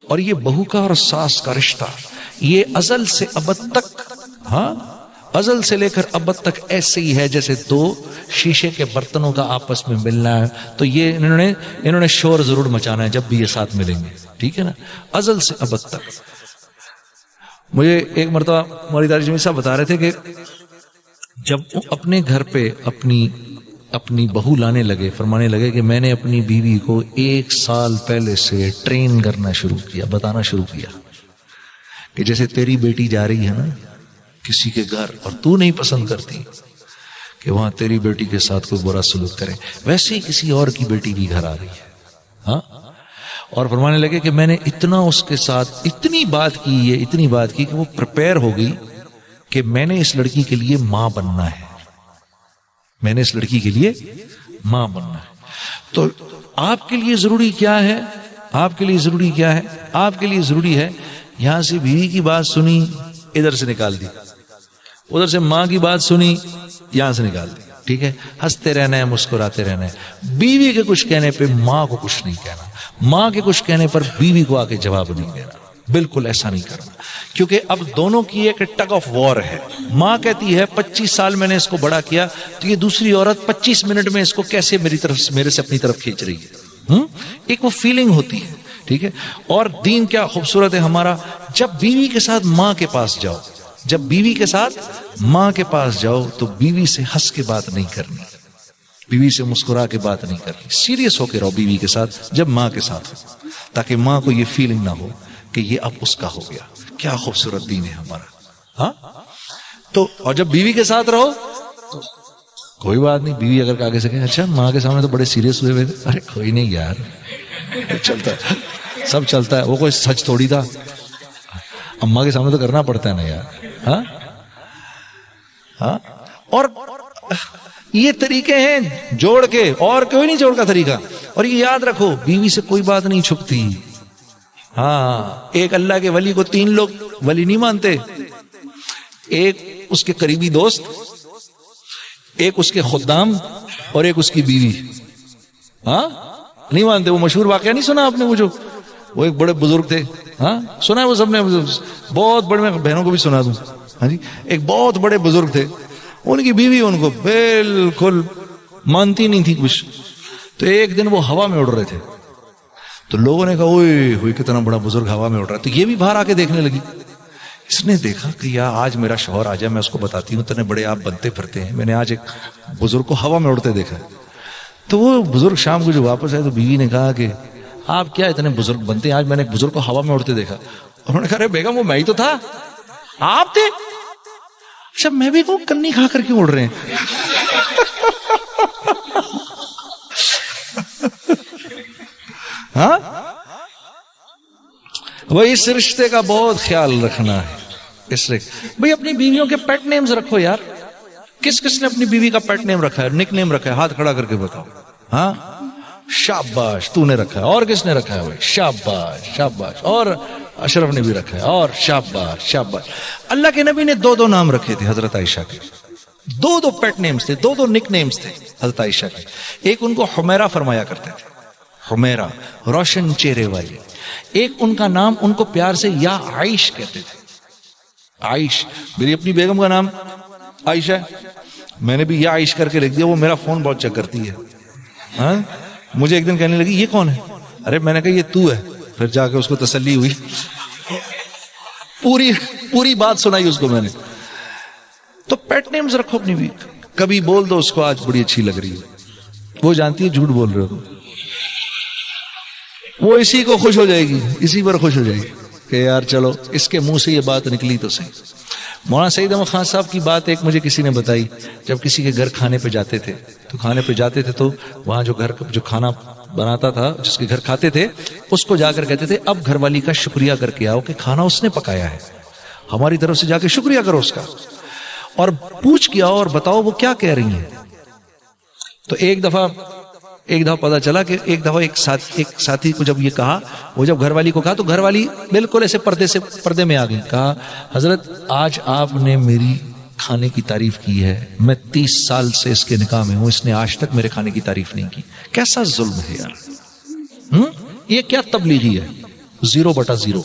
اور یہ بہو کا اور ساس کا رشتہ یہ ازل سے ابد تک، ہاں ازل سے لے کر ابد تک ایسے ہی ہے جیسے دو شیشے کے برتنوں کا آپس میں ملنا ہے. تو یہ انہوں نے شور ضرور مچانا ہے جب بھی یہ ساتھ ملیں گے، ٹھیک ہے نا، ازل سے ابد تک. مجھے ایک مرتبہ مولانا طارق جمیل صاحب بتا رہے تھے کہ جب وہ اپنے گھر پہ اپنی بہو لانے لگے، فرمانے لگے کہ میں نے اپنی بیوی کو 1 سال پہلے سے ٹرین کرنا شروع کیا، بتانا شروع کیا کہ جیسے تیری بیٹی جا رہی ہے نا کسی کے گھر اور تو نہیں پسند کرتی کہ وہاں تیری بیٹی کے ساتھ کوئی برا سلوک کرے، ویسے ہی کسی اور کی بیٹی بھی گھر آ رہی ہے. ہاں، اور فرمانے لگے کہ میں نے اتنا اس کے ساتھ اتنی بات کی کہ وہ پریپیئر ہو گئی کہ میں نے اس لڑکی کے لیے ماں بننا ہے، میں نے اس لڑکی کے لیے ماں بننا ہے. تو آپ کے لیے ضروری کیا ہے؟ آپ کے لیے ضروری کیا ہے؟ آپ کے لیے ضروری ہے یہاں سے بیوی کی بات سنی، ادھر سے نکال دی، ادھر سے ماں کی بات سنی، یہاں سے نکال دی، ٹھیک ہے، ہنستے رہنا ہے، مسکراتے رہنا ہے. بیوی کے کچھ کہنے پہ ماں کو کچھ نہیں کہنا، ماں کے کچھ کہنے پر بیوی کو آ کے جواب نہیں دینا، بالکل ایسا نہیں کرنا. کیونکہ اب دونوں کی ایک ٹگ آف وار ہے. ماں کہتی ہے 25 سال میں نے اس کو بڑا کیا، تو یہ دوسری عورت 25 منٹ میں اس کو کیسے میرے سے اپنی طرف کھینچ رہی ہے. ایک وہ فیلنگ ہوتی ہے، ٹھیک ہے. اور دین کیا خوبصورت ہے ہمارا، جب بیوی کے ساتھ ماں کے پاس جاؤ، جب بیوی کے ساتھ ماں کے پاس جاؤ تو بیوی سے ہنس کے بات نہیں کرنی، بیوی سے مسکرا کے بات نہیں کرنی، سیریس ہو کے رہو بیوی کے ساتھ جب ماں کے ساتھ ہو، تاکہ ماں کو یہ فیلنگ نہ ہو کہ یہ اب اس کا ہو گیا. کیا خوبصورت دین ہے ہمارا. ہاں، تو اور جب بیوی کے ساتھ رہو تو کوئی بات نہیں، بیوی اگر آگے سے کہے اچھا ماں کے سامنے تو بڑے سیریس ہوئے تھے، ارے کوئی نہیں یار، چلتا ہے، سب چلتا ہے، وہ کوئی سچ تھوڑی تھا، اماں کے سامنے تو کرنا پڑتا ہے نا یار. ہاں ہاں. اور یہ طریقے ہیں جوڑ کے، اور کوئی نہیں جوڑ کا طریقہ. اور یہ یاد رکھو بیوی سے کوئی بات نہیں چھپتی. ہاں، ایک اللہ کے ولی کو 3 لوگ ولی نہیں مانتے، ایک اس کے قریبی دوست، ایک اس کے خدام، اور ایک اس کی بیوی. ہاں نہیں مانتے. وہ مشہور واقعہ نہیں سنا آپ نے، وہ ایک بڑے بزرگ تھے، ہاں سنا ہے وہ سب نے، بہت بڑے، میں بہنوں کو بھی سنا دوں. ہاں جی، ایک بہت بڑے بزرگ تھے، ان کی بیوی ان کو بالکل مانتی نہیں تھی کچھ. تو ایک دن وہ ہوا میں اڑ رہے تھے، تو لوگوں نے کہا اوئے ہوئے کتنا بڑا بزرگ ہوا میں اڑ رہا ہے. تو یہ بھی باہر آ کے دیکھنے لگی. اس نے دیکھا کہ یار آج میرا شوہر آ جائے، میں اس کو بتاتی ہوں اتنے بڑے آپ بنتے پھرتے ہیں، میں نے آج ایک بزرگ کو ہوا میں اڑتے دیکھا. تو وہ بزرگ شام کو جو واپس آئے تو بیوی نے کہا کہ آپ کیا اتنے بزرگ بنتے ہیں، آج میں نے ایک بزرگ کو ہوا میں اڑتے دیکھا. انہوں نے کہا ارے بیگم وہ میں ہی تو تھا، آپ تھے. اچھا میں بھی کہوں کنی کھا کر کیوں اڑ رہے ہیں. ہاں، وہ اس رشتے کا بہت خیال رکھنا ہے. اس بھئی اپنی بیویوں کے پیٹ نیمز رکھو یار. کس کس نے اپنی بیوی کا پیٹ نیم رکھا ہے، نک نیم رکھا ہے؟ ہاتھ کھڑا کر کے بتاؤ. ہاں شاباش تو نے رکھا ہے. اور کس نے رکھا ہے بھائی؟ شاباش شاباش. اور اشرف نے بھی رکھا ہے. اور شاباش شاباش. اللہ کے نبی نے 2 نام رکھے تھے حضرت عائشہ کے، 2 پیٹ نیمز تھے، 2 نک نیمز تھے حضرت عائشہ کے. ایک ان کو حمیرہ فرمایا کرتے تھے، حمیرہ روشن چہرے والی. ایک ان کا نام ان کو پیار سے یا عائش کہتے تھے. عائش، میری اپنی بیگم کا نام عائشہ ہے، میں نے بھی یا عائش کر کے لکھ دیا. وہ میرا فون بہت چیک کرتی ہے. ہاں مجھے ایک دن کہنے لگی یہ کون ہے؟ ارے میں نے کہا یہ تو ہے. پھر جا کے اس کو تسلی ہوئی، پوری بات سنائی اس کو میں نے. تو پیٹ نیمز رکھو اپنی بھی. کبھی بول دو اس کو آج بڑی اچھی لگ رہی ہے، وہ جانتی ہے جھوٹ بول رہے ہو، وہ اسی کو خوش ہو جائے گی، اسی پر خوش ہو جائے گی کہ یار چلو اس کے منہ سے یہ بات نکلی تو صحیح. مولانا سعید احمد خان صاحب کی بات ایک مجھے کسی نے بتائی. جب کسی کے گھر کھانے پہ جاتے تھے تو وہاں جو کھانا بناتا تھا، جس کے گھر کھاتے تھے، اس کو جا کر کہتے تھے اب گھر والی کا شکریہ کر کے آؤ کہ کھانا اس نے پکایا ہے، ہماری طرف سے جا کے شکریہ کرو اس کا، اور پوچھ کے آؤ اور بتاؤ وہ کیا کہہ رہی ہیں. تو ایک دفعہ پتا چلا کہ ایک دفعہ ایک ساتھی کو جب یہ کہا، وہ جب گھر والی کو کہا تو گھر والی بالکل ایسے پردے میں آ گئی. کہا حضرت آج آپ نے میری کھانے کی تعریف کی ہے. میں 30 سال سے اس کے نکاح میں ہوں, اس نے آج تک میرے کھانے کی تعریف نہیں کی. کیسا ظلم ہے یار, یہ کیا تبلیغی ہے؟ 0/0.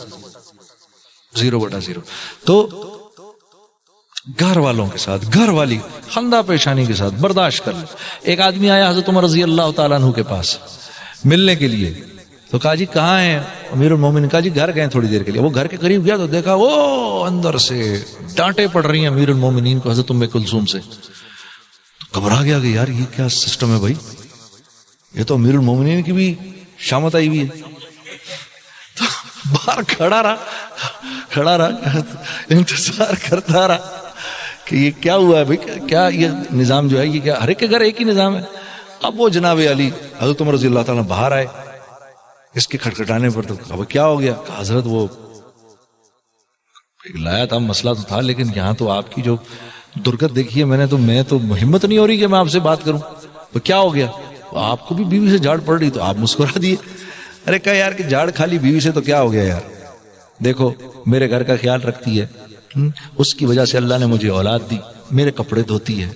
تو گھر والوں کے ساتھ, گھر والی خندہ پیشانی کے ساتھ برداشت کر لو. ایک آدمی آیا حضرت عمر رضی اللہ تعالیٰ عنہ کے پاس ملنے کے لیے, تو کہا جی کہاں ہیں امیر المومنین؟ کہا جی گھر گئے تھوڑی دیر کے لیے. وہ گھر کے قریب گیا تو دیکھا وہ اندر سے ڈانٹے پڑ رہی ہیں امیر المومنین کو حضرت ام کلثوم سے. تو گھبرا گیا کہ یار یہ کیا سسٹم ہے بھائی, یہ تو امیر المومنین کی بھی شامت آئی ہوئی ہے. تو باہر کھڑا رہا انتظار کرتا رہا کہ یہ کیا ہوا ہے بھائی, کیا یہ نظام جو ہے یہ کیا, ہر ایک کے گھر ایک ہی نظام ہے. اب وہ جناب علی حضرت عمر رضی اللہ تعالیٰ باہر آئے, اس کے کھٹکھٹانے پر تو کہا کیا ہو گیا؟ کہا حضرت وہ لایا تھا, مسئلہ تو تھا, لیکن یہاں تو آپ کی جو درگت دیکھی ہے میں نے, تو میں تو ہمت نہیں ہو رہی کہ میں آپ سے بات کروں. تو کیا ہو گیا؟ آپ کو بھی بیوی سے جھاڑ پڑ رہی, تو آپ مسکرا دیے. ارے کہا یار کہ جھاڑ کھا لی بیوی سے تو کیا ہو گیا یار, دیکھو میرے گھر کا خیال رکھتی ہے, اس کی وجہ سے اللہ نے مجھے اولاد دی, میرے کپڑے دھوتی ہے,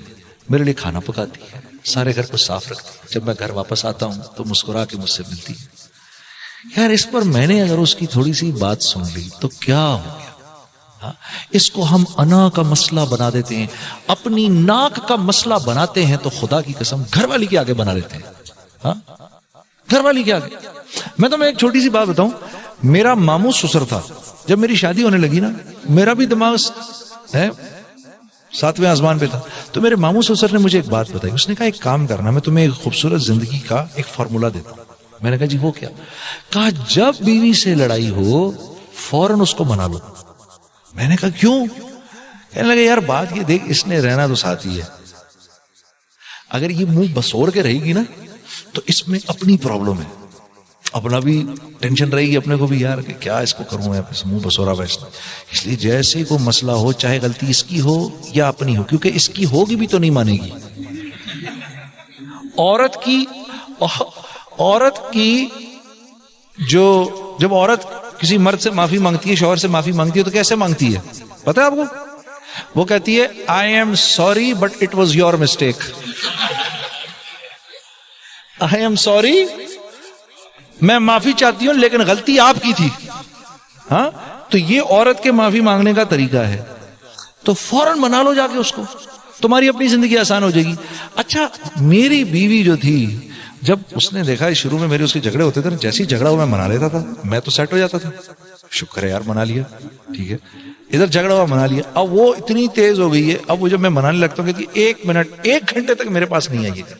میرے لیے کھانا پکاتی ہے, سارے گھر کو صاف رکھتی ہے, جب میں گھر واپس آتا ہوں تو مسکرا کے مجھ سے ملتی ہے. یار اس پر میں نے اگر اس کی تھوڑی سی بات سن لی تو کیا ہو گیا؟ اس کو ہم انا کا مسئلہ بنا دیتے ہیں, اپنی ناک کا مسئلہ بناتے ہیں, تو خدا کی قسم گھر والی کے آگے بنا لیتے ہیں. گھر والی کے آگے. میں تمہیں ایک چھوٹی سی بات بتاؤں, میرا ماموں سسر تھا, جب میری شادی ہونے لگی نا, میرا بھی دماغ 7ویں آسمان پہ تھا, تو میرے ماموں سسر نے مجھے ایک بات بتائی. اس نے کہا ایک کام کرنا, میں تمہیں ایک خوبصورت زندگی کا ایک فارمولا دیتا ہوں. میں نے کہا جی وہ کیا؟ کہا جب بیوی سے لڑائی ہو فوراً اس کو منا لو. میں نے کہا کیوں؟ کہنے لگا یار بات یہ دیکھ, اس نے رہنا تو ساتھ ہی ہے, اگر یہ منہ بسور کے رہے گی نا تو اس میں اپنی پرابلم ہے, اپنا بھی ٹینشن رہے گی اپنے کو بھی, یار کہ کیا اس کو کروں میں, منہ بسورا بیٹھنا. اس لیے جیسے کوئی مسئلہ ہو, چاہے غلطی اس کی ہو یا اپنی ہو, کیونکہ اس کی ہوگی بھی تو نہیں مانے گی. عورت کی جو جب عورت کسی مرد سے معافی مانگتی ہے, شوہر سے معافی مانگتی ہے, تو کیسے مانگتی ہے پتہ ہے آپ کو؟ وہ کہتی ہے I am sorry but it was your mistake. I am sorry, میں معافی چاہتی ہوں لیکن غلطی آپ کی تھی. ہاں, تو یہ عورت کے معافی مانگنے کا طریقہ ہے. تو فوراً منا لو جا کے اس کو, تمہاری اپنی زندگی آسان ہو جائے گی. اچھا میری بیوی جو تھی, جب اس نے دیکھا شروع میں میرے اس کے جھگڑے ہوتے تھے, جیسے ہی جھگڑا ہوا میں منا لیتا تھا, میں تو سیٹ ہو جاتا تھا. شکر ہے یار منا لیا, ٹھیک ہے, ادھر جھگڑا ہوا منا لیا. اب وہ اتنی تیز ہو گئی ہے, اب وہ جب میں منانے لگتا ہوں کہ 1 منٹ 1 گھنٹے تک میرے پاس نہیں آئی ہے,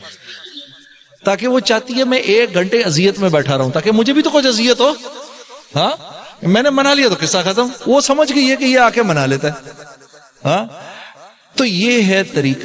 تاکہ وہ چاہتی ہے میں 1 گھنٹے اذیت میں بیٹھا رہا ہوں تاکہ مجھے بھی تو کچھ اذیت ہو. ہاں میں نے منا لیا تو قصہ ختم. وہ سمجھ گئی ہے کہ یہ آ کے منا لیتا ہے. ہاں تو یہ ہے طریقہ.